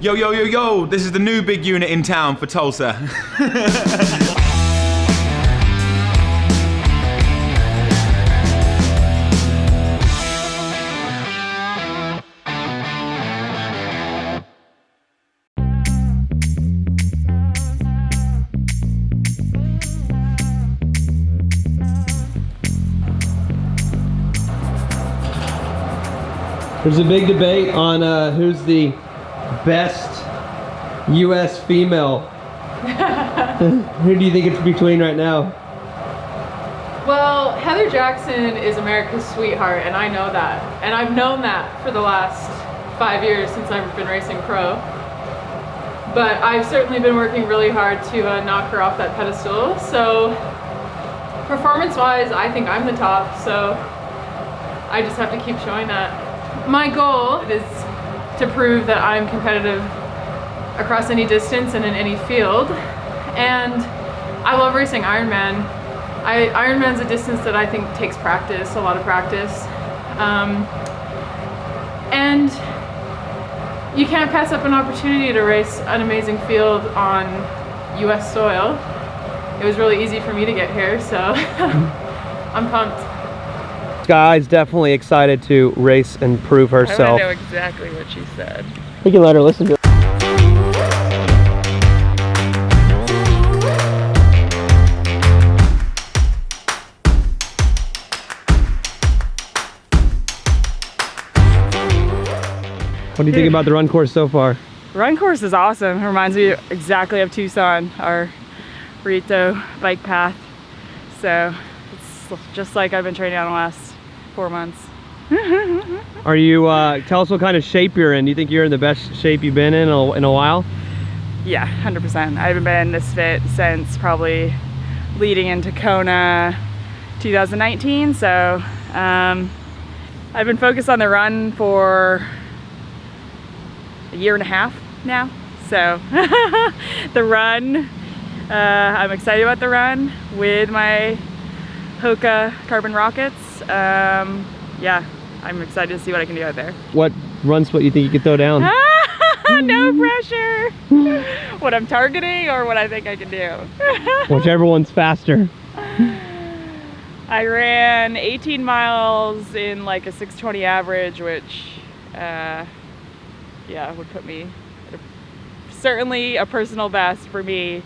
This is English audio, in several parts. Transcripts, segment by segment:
Yo, yo, yo, yo, this is the new big unit in town for Tulsa. There's a big debate on who's the best U.S. female. Who do you think it's between right now? Well, Heather Jackson is America's sweetheart, and I know that. And I've known that for the last 5 years since I've been racing pro. But I've certainly been working really hard to knock her off that pedestal. So performance-wise, I think I'm the top, so I just have to keep showing that. My goal is to prove that I'm competitive across any distance and in any field. And I love racing Ironman. Ironman's a distance that I think takes practice, a lot of practice. And you can't pass up an opportunity to race an amazing field on US soil. It was really easy for me to get here, so I'm pumped. Skye's definitely excited to race and prove herself. I want to know exactly what she said. We can let her listen to it. What do you think about the run course so far? Run course is awesome. It reminds me exactly of Tucson, our Rito bike path. So it's just like I've been training on the last 4 months. Are you, tell us what kind of shape you're in. Do you think you're in the best shape you've been in a while? Yeah, 100%. I haven't been this fit since probably leading into Kona 2019. So I've been focused on the run for a year and a half now. So the run, I'm excited about the run with my Hoka carbon rockets. Yeah, I'm excited to see what I can do out there. What run split you think you could throw down? No pressure. What I'm targeting or what I think I can do. Whichever one's faster. I ran 18 miles in like a 6:20 average, which yeah, would put me at certainly a personal best for me.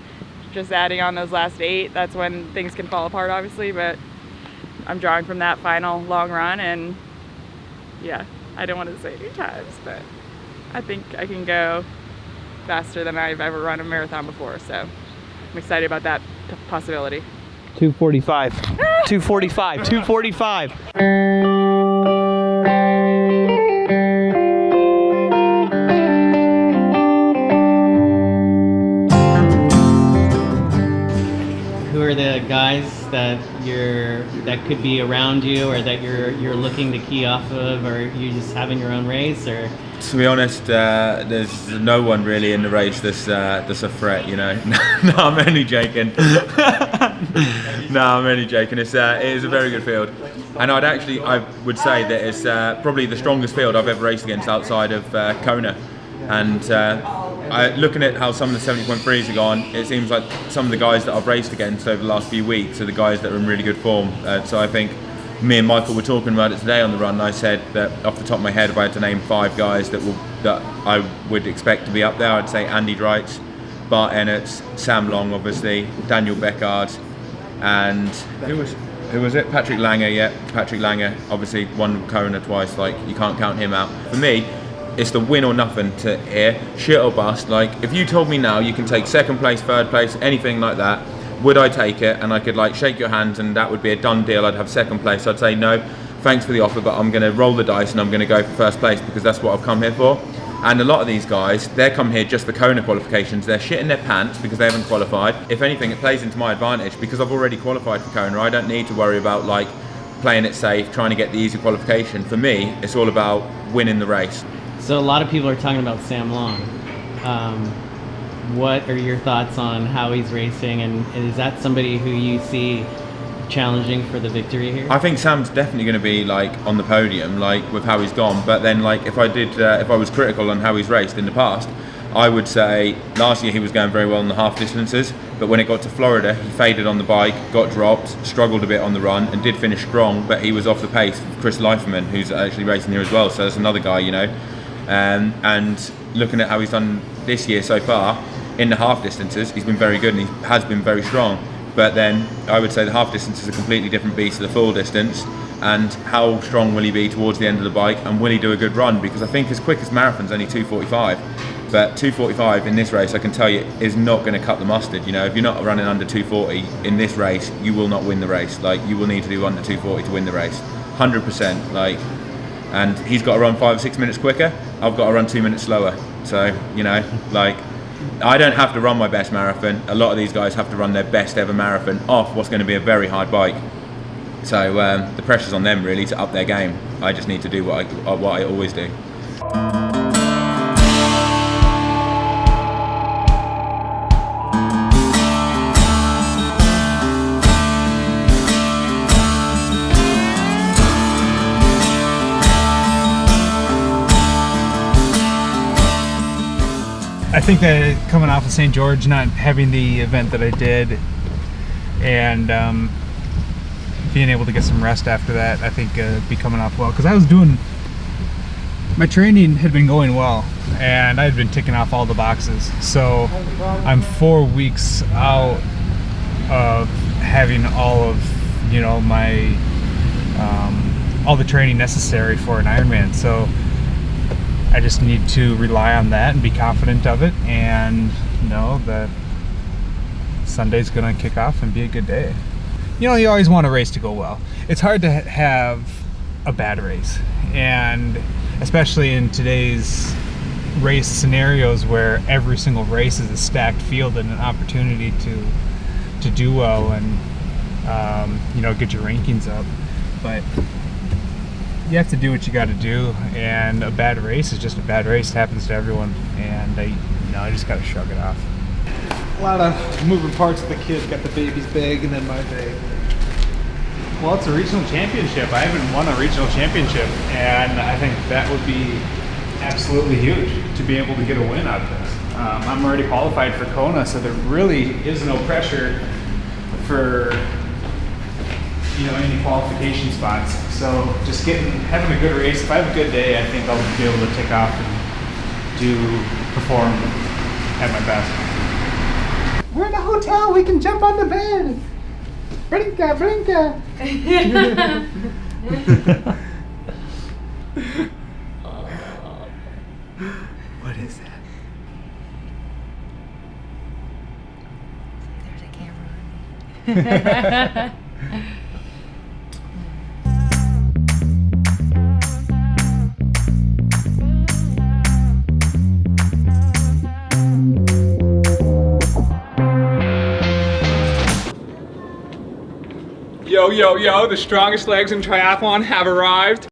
Just adding on those last 8, that's when things can fall apart obviously, but I'm drawing from that final long run, and yeah, I don't want to say 2 times, but I think I can go faster than I've ever run a marathon before, so I'm excited about that possibility. 2:45. 2:45. 2:45. Who are the guys that that could be around you, or that you're looking to key off of, or you just having your own race? Or To be honest, there's no one really in the race that's a threat, you know. No, I'm only joking. No, I'm only joking. It is a very good field, and I would say that it's probably the strongest field I've ever raced against outside of Kona. And looking at how some of the 70.3s are gone, it seems like some of the guys that I've raced against over the last few weeks are the guys that are in really good form. So I think me and Michael were talking about it today on the run. I said that off the top of my head, if I had to name 5 guys that I would expect to be up there, I'd say Andy Dreitz, Bart Ennertz, Sam Long, obviously, Daniel Beckard, and who was it? Patrick Langer. Yeah, Patrick Langer. Obviously won Kona twice. Like, you can't count him out. For me, it's the win or nothing to here, shit or bust. Like, if you told me now you can take 2nd place, 3rd place, anything like that, would I take it? And I could like shake your hands and that would be a done deal. I'd have 2nd place. I'd say no, thanks for the offer, but I'm going to roll the dice and I'm going to go for 1st place because that's what I've come here for. And a lot of these guys, they're come here just for Kona qualifications. They're shitting their pants because they haven't qualified. If anything, it plays into my advantage because I've already qualified for Kona. I don't need to worry about like playing it safe, trying to get the easy qualification. For me, it's all about winning the race. So a lot of people are talking about Sam Long. What are your thoughts on how he's racing, and is that somebody who you see challenging for the victory here? I think Sam's definitely going to be like on the podium, like with how he's gone. But then, like if I was critical on how he's raced in the past, I would say last year he was going very well on the half distances, but when it got to Florida, he faded on the bike, got dropped, struggled a bit on the run, and did finish strong, but he was off the pace of Chris Leiferman, who's actually racing here as well, so that's another guy, you know. And looking at how he's done this year so far, in the half distances, he's been very good and he has been very strong. But then I would say the half distance is a completely different beast to the full distance. And how strong will he be towards the end of the bike, and will he do a good run? Because I think his quickest marathon's only 2:45, but 2:45 in this race, I can tell you, is not going to cut the mustard. You know, if you're not running under 2:40 in this race, you will not win the race. Like, you will need to do under 2:40 to win the race, 100%. Like, and he's got to run 5 or 6 minutes quicker. I've got to run 2 minutes slower. So, you know, like, I don't have to run my best marathon. A lot of these guys have to run their best ever marathon off what's going to be a very hard bike. So the pressure's on them really to up their game. I just need to do what I always do. I think that coming off of St. George, not having the event that I did, and being able to get some rest after that, I think be coming off well, because I was doing, my training had been going well and I had been ticking off all the boxes. So I'm 4 weeks out of having all of, you know, my all the training necessary for an Ironman. So I just need to rely on that and be confident of it, and know that Sunday's gonna kick off and be a good day. You know, you always want a race to go well. It's hard to have a bad race, and especially in today's race scenarios where every single race is a stacked field and an opportunity to do well and you know, get your rankings up. But you have to do what you got to do, and a bad race is just a bad race. It happens to everyone, and I just got to shrug it off. A lot of moving parts with the kid. Got the baby's bag and then my bag. Well, it's a regional championship. I haven't won a regional championship, and I think that would be absolutely huge to be able to get a win out of this. I'm already qualified for Kona, so there really is no pressure for, you know, any qualification spots. So just having a good race. If I have a good day, I think I'll be able to take off and perform at my best. We're in a hotel. We can jump on the bed. Brinka, brinka. What is that? There's a camera. Yo, yo, yo, the strongest legs in triathlon have arrived.